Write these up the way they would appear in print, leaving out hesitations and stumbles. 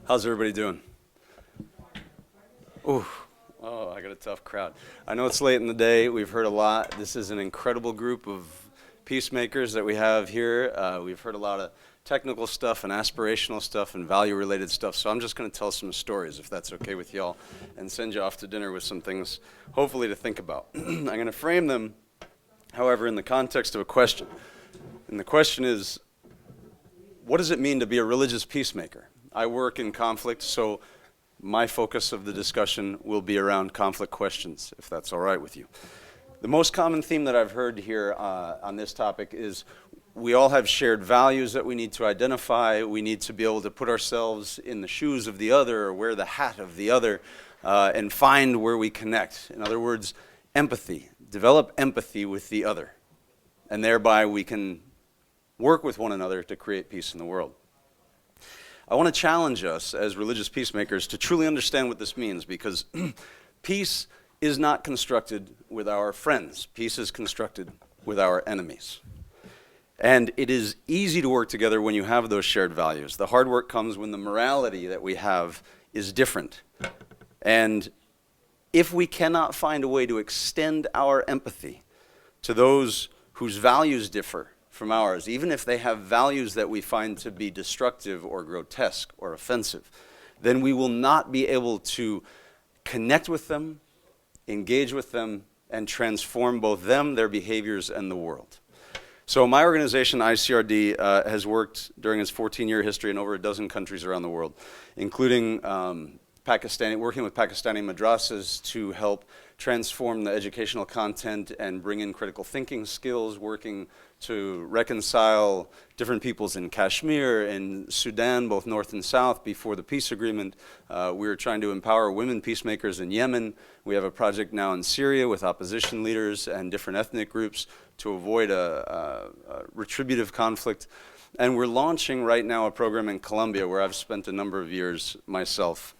How's everybody doing? Ooh, oh, I got a tough crowd. I know it's late in the day. We've heard a lot. This is an incredible group of peacemakers that we have here. We've heard a lot of technical stuff and aspirational stuff and value-related stuff. So I'm just going to tell some stories, if that's okay with y'all, and send you off to dinner with some things, hopefully to think about. I'm going to frame them, however, in the context of a question. And the question is, what does it mean to be a religious peacemaker? I work in conflict, so my focus of the discussion will be around conflict questions, if that's all right with you. The most common theme that I've heard here on this topic is we all have shared values that we need to identify. We need to be able to put ourselves in the shoes of the other or wear the hat of the other and find where we connect. In other words, empathy. Develop empathy with the other. And thereby we can work with one another to create peace in the world. I want to challenge us as religious peacemakers to truly understand what this means, because peace is not constructed with our friends. Peace is constructed with our enemies. And it is easy to work together when you have those shared values. The hard work comes when the morality that we have is different. And if we cannot find a way to extend our empathy to those whose values differ from ours, even if they have values that we find to be destructive or grotesque or offensive, then we will not be able to connect with them, engage with them, and transform both them, their behaviors, and the world. So my organization, ICRD, has worked during its 14-year history in over a dozen countries around the world, including working with Pakistani madrasas to help transform the educational content and bring in critical thinking skills, working to reconcile different peoples in Kashmir and Sudan, both north and south, before the peace agreement. We were trying to empower women peacemakers in Yemen. We have a project now in Syria with opposition leaders and different ethnic groups to avoid a retributive conflict. And we're launching right now a program in Colombia where I've spent a number of years myself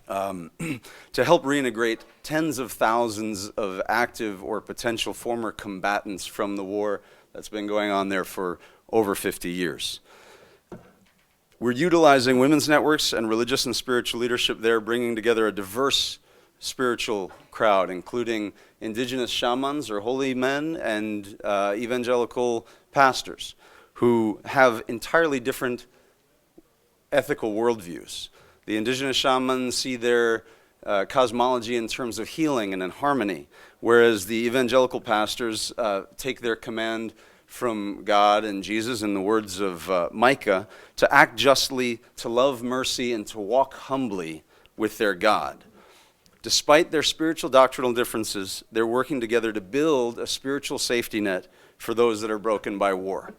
to help reintegrate tens of thousands of active or potential former combatants from the war that's been going on there for over 50 years. We're utilizing women's networks and religious and spiritual leadership there, bringing together a diverse spiritual crowd, including indigenous shamans or holy men and evangelical pastors who have entirely different ethical worldviews. The indigenous shamans see their cosmology in terms of healing and in harmony, whereas the evangelical pastors take their command from God and Jesus, in the words of Micah, to act justly, to love mercy, and to walk humbly with their God. Despite their spiritual doctrinal differences, they're working together to build a spiritual safety net for those that are broken by war.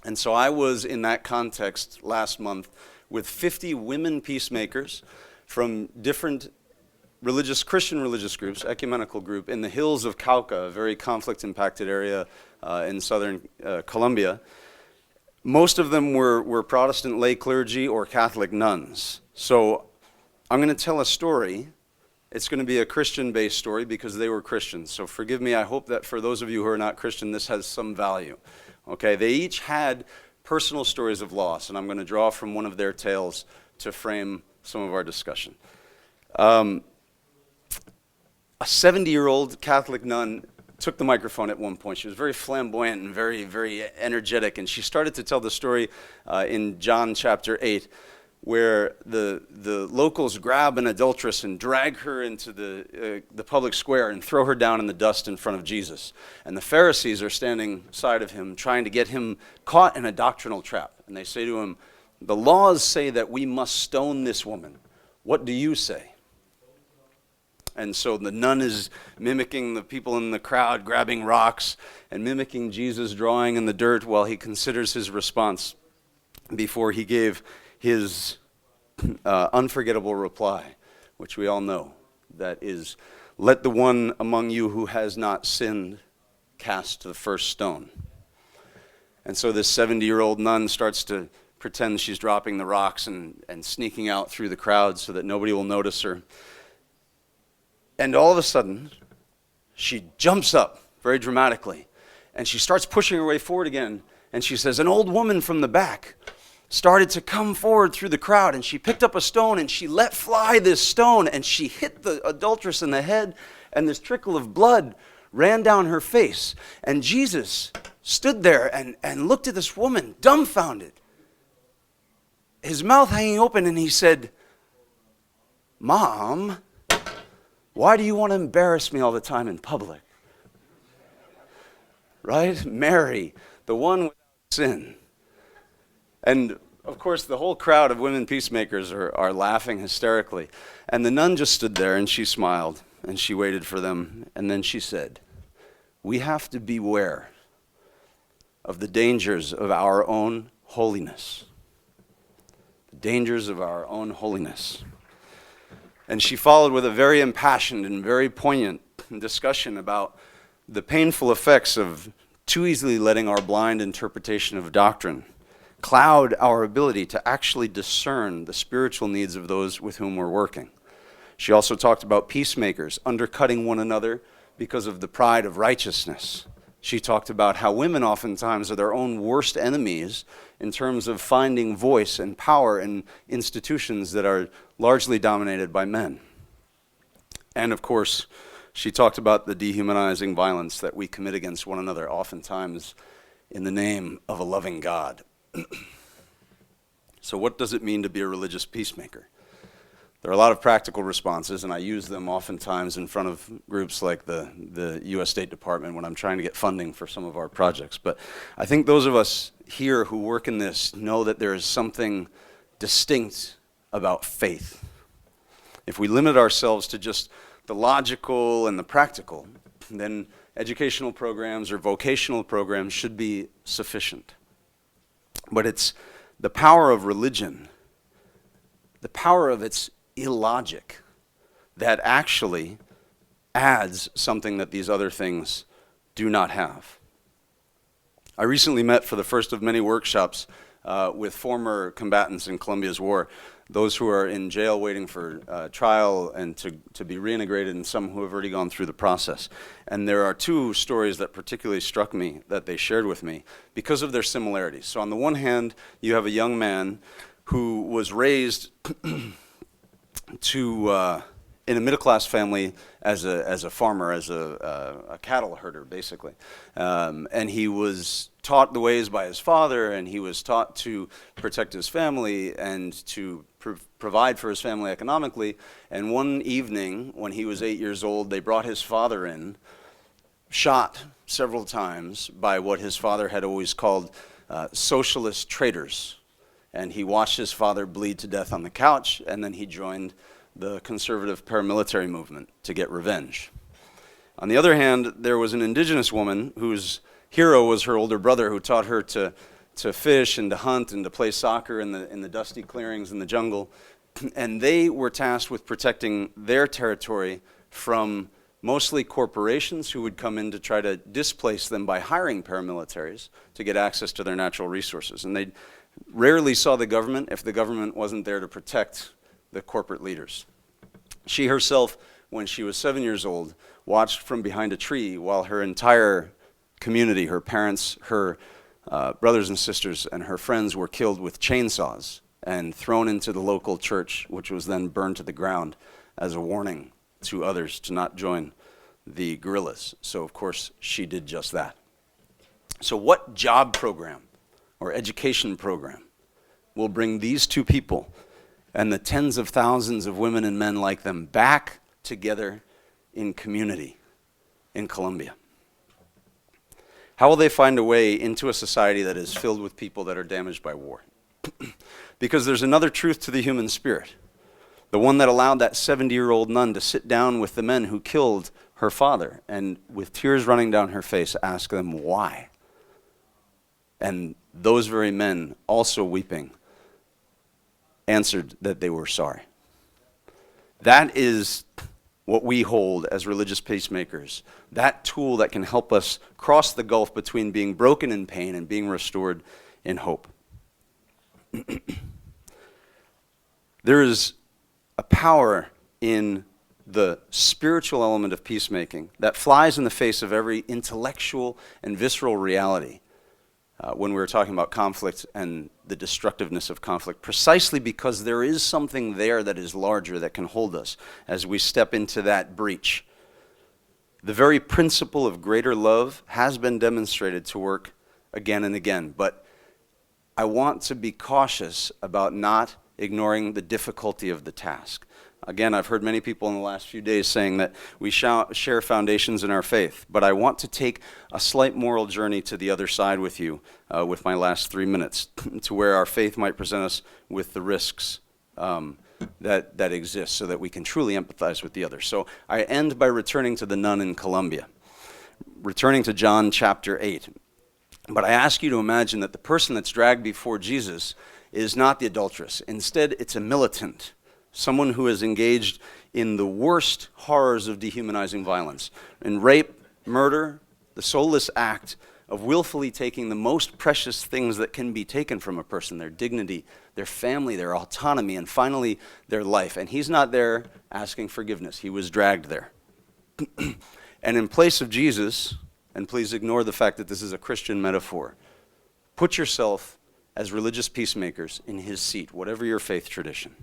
And so I was in that context last month with 50 women peacemakers from different Christian religious groups, ecumenical group, in the hills of Cauca, a very conflict-impacted area in southern Colombia. Most of them were Protestant lay clergy or Catholic nuns. So I'm going to tell a story. It's going to be a Christian-based story because they were Christians. So forgive me, I hope that for those of you who are not Christian, this has some value. Okay, they each had personal stories of loss, and I'm going to draw from one of their tales to frame some of our discussion. A 70-year-old Catholic nun took the microphone at one point. She was very flamboyant and very, very energetic, and she started to tell the story in John chapter 8, where the locals grab an adulteress and drag her into the public square and throw her down in the dust in front of Jesus. And the Pharisees are standing side of him, trying to get him caught in a doctrinal trap. And they say to him, "The laws say that we must stone this woman. What do you say?" And so the nun is mimicking the people in the crowd, grabbing rocks, and mimicking Jesus drawing in the dirt while he considers his response before he gave his unforgettable reply, which we all know, that is, "Let the one among you who has not sinned cast the first stone." And so this 70-year-old nun starts to pretend she's dropping the rocks and sneaking out through the crowd so that nobody will notice her. And all of a sudden, she jumps up very dramatically, and she starts pushing her way forward again, and she says, "An old woman from the back started to come forward through the crowd, and she picked up a stone and she let fly this stone, and she hit the adulteress in the head, and this trickle of blood ran down her face. And Jesus stood there and looked at this woman, dumbfounded, his mouth hanging open, and he said, "Mom, why do you want to embarrass me all the time in public?" Right? Mary, the one without sin. And of course, the whole crowd of women peacemakers are laughing hysterically. And the nun just stood there and she smiled and she waited for them. And then she said, "We have to beware of the dangers of our own holiness." The dangers of our own holiness. And she followed with a very impassioned and very poignant discussion about the painful effects of too easily letting our blind interpretation of doctrine cloud our ability to actually discern the spiritual needs of those with whom we're working. She also talked about peacemakers undercutting one another because of the pride of righteousness. She talked about how women oftentimes are their own worst enemies in terms of finding voice and power in institutions that are largely dominated by men. And of course, she talked about the dehumanizing violence that we commit against one another, oftentimes in the name of a loving God. So what does it mean to be a religious peacemaker? There are a lot of practical responses, and I use them oftentimes in front of groups like the U.S. State Department when I'm trying to get funding for some of our projects. But I think those of us here who work in this know that there is something distinct about faith. If we limit ourselves to just the logical and the practical, then educational programs or vocational programs should be sufficient. But it's the power of religion, the power of its illogic, that actually adds something that these other things do not have. I recently met for the first of many workshops with former combatants in Colombia's war, those who are in jail waiting for trial and to be reintegrated, and some who have already gone through the process. And there are two stories that particularly struck me that they shared with me because of their similarities. So on the one hand, you have a young man who was raised in a middle-class family as a farmer, as a cattle herder, basically. And he was taught the ways by his father, and he was taught to protect his family and to provide for his family economically. And one evening, when he was 8 years old, they brought his father in, shot several times by what his father had always called socialist traitors. And he watched his father bleed to death on the couch, and then he joined the conservative paramilitary movement to get revenge. On the other hand, there was an indigenous woman whose hero was her older brother, who taught her to fish and to hunt and to play soccer in the dusty clearings in the jungle. And they were tasked with protecting their territory from mostly corporations who would come in to try to displace them by hiring paramilitaries to get access to their natural resources. And they rarely saw the government if the government wasn't there to protect the corporate leaders. She herself, when she was 7 years old, watched from behind a tree while her entire community, her parents, her brothers and sisters, and her friends were killed with chainsaws and thrown into the local church, which was then burned to the ground as a warning to others to not join the guerrillas. So, of course, she did just that. So what job program or education program will bring these two people and the tens of thousands of women and men like them back together in community in Colombia? How will they find a way into a society that is filled with people that are damaged by war? Because there's another truth to the human spirit, the one that allowed that 70-year-old nun to sit down with the men who killed her father and with tears running down her face ask them why. And those very men, also weeping, answered that they were sorry. That is what we hold as religious peacemakers, that tool that can help us cross the gulf between being broken in pain and being restored in hope. There is a power in the spiritual element of peacemaking that flies in the face of every intellectual and visceral reality when we were talking about conflict and the destructiveness of conflict, precisely because there is something there that is larger that can hold us as we step into that breach. The very principle of greater love has been demonstrated to work again and again, but I want to be cautious about not ignoring the difficulty of the task. Again, I've heard many people in the last few days saying that we share foundations in our faith, but I want to take a slight moral journey to the other side with you with my last 3 minutes, to where our faith might present us with the risks that exist so that we can truly empathize with the other. So I end by returning to the nun in Colombia, returning to John chapter 8. But I ask you to imagine that the person that's dragged before Jesus is not the adulteress. Instead, it's a militant, someone who is engaged in the worst horrors of dehumanizing violence, in rape, murder, the soulless act of willfully taking the most precious things that can be taken from a person, their dignity, their family, their autonomy, and finally their life. And he's not there asking forgiveness. He was dragged there. And in place of Jesus, and please ignore the fact that this is a Christian metaphor, put yourself as religious peacemakers in his seat, whatever your faith tradition.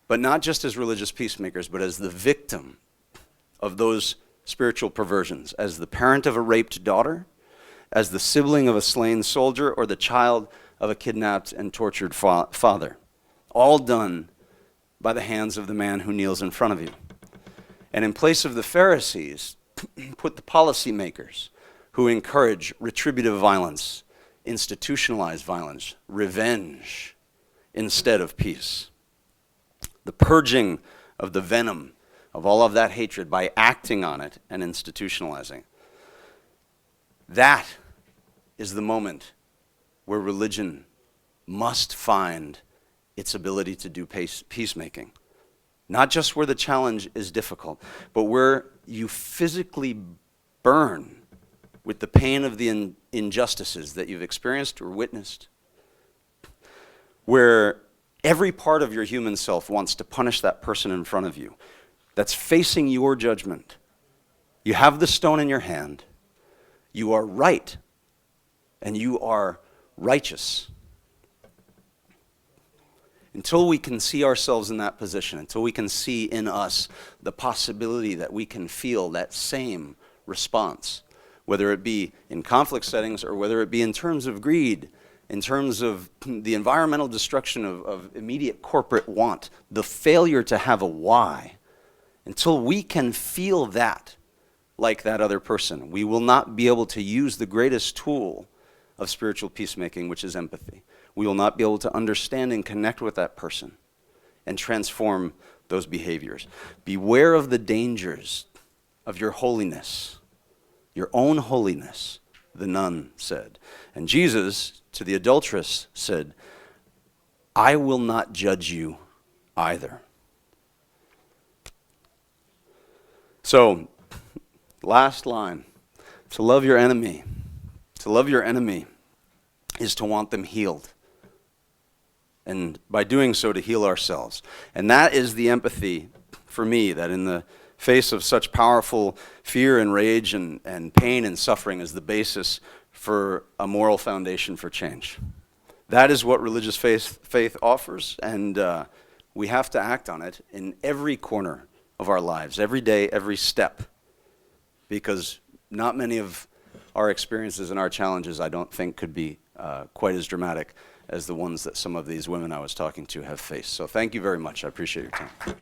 But not just as religious peacemakers, but as the victim of those spiritual perversions, as the parent of a raped daughter, as the sibling of a slain soldier, or the child of a kidnapped and tortured father, all done by the hands of the man who kneels in front of you. And in place of the Pharisees, put the policymakers who encourage retributive violence, institutionalized violence, revenge instead of peace. The purging of the venom of all of that hatred by acting on it and institutionalizing. That is the moment where religion must find its ability to do peacemaking. Not just where the challenge is difficult, but where you physically burn with the pain of the injustices that you've experienced or witnessed, where every part of your human self wants to punish that person in front of you that's facing your judgment. You have the stone in your hand. You are right, and you are righteous. Until we can see ourselves in that position, until we can see in us the possibility that we can feel that same response, whether it be in conflict settings or whether it be in terms of greed, in terms of the environmental destruction of immediate corporate want, the failure to have a why, until we can feel that like that other person, we will not be able to use the greatest tool of spiritual peacemaking, which is empathy. We will not be able to understand and connect with that person and transform those behaviors. Beware of the dangers of your holiness, your own holiness, the nun said. And Jesus, to the adulteress, said, I will not judge you either. So, last line, to love your enemy. To love your enemy is to want them healed. And by doing so, to heal ourselves. And that is the empathy for me, that in the face of such powerful fear and rage and pain and suffering is the basis for a moral foundation for change. That is what religious faith offers, and we have to act on it in every corner of our lives, every day, every step, because not many of our experiences and our challenges, I don't think, could be quite as dramatic as the ones that some of these women I was talking to have faced. So thank you very much. I appreciate your time.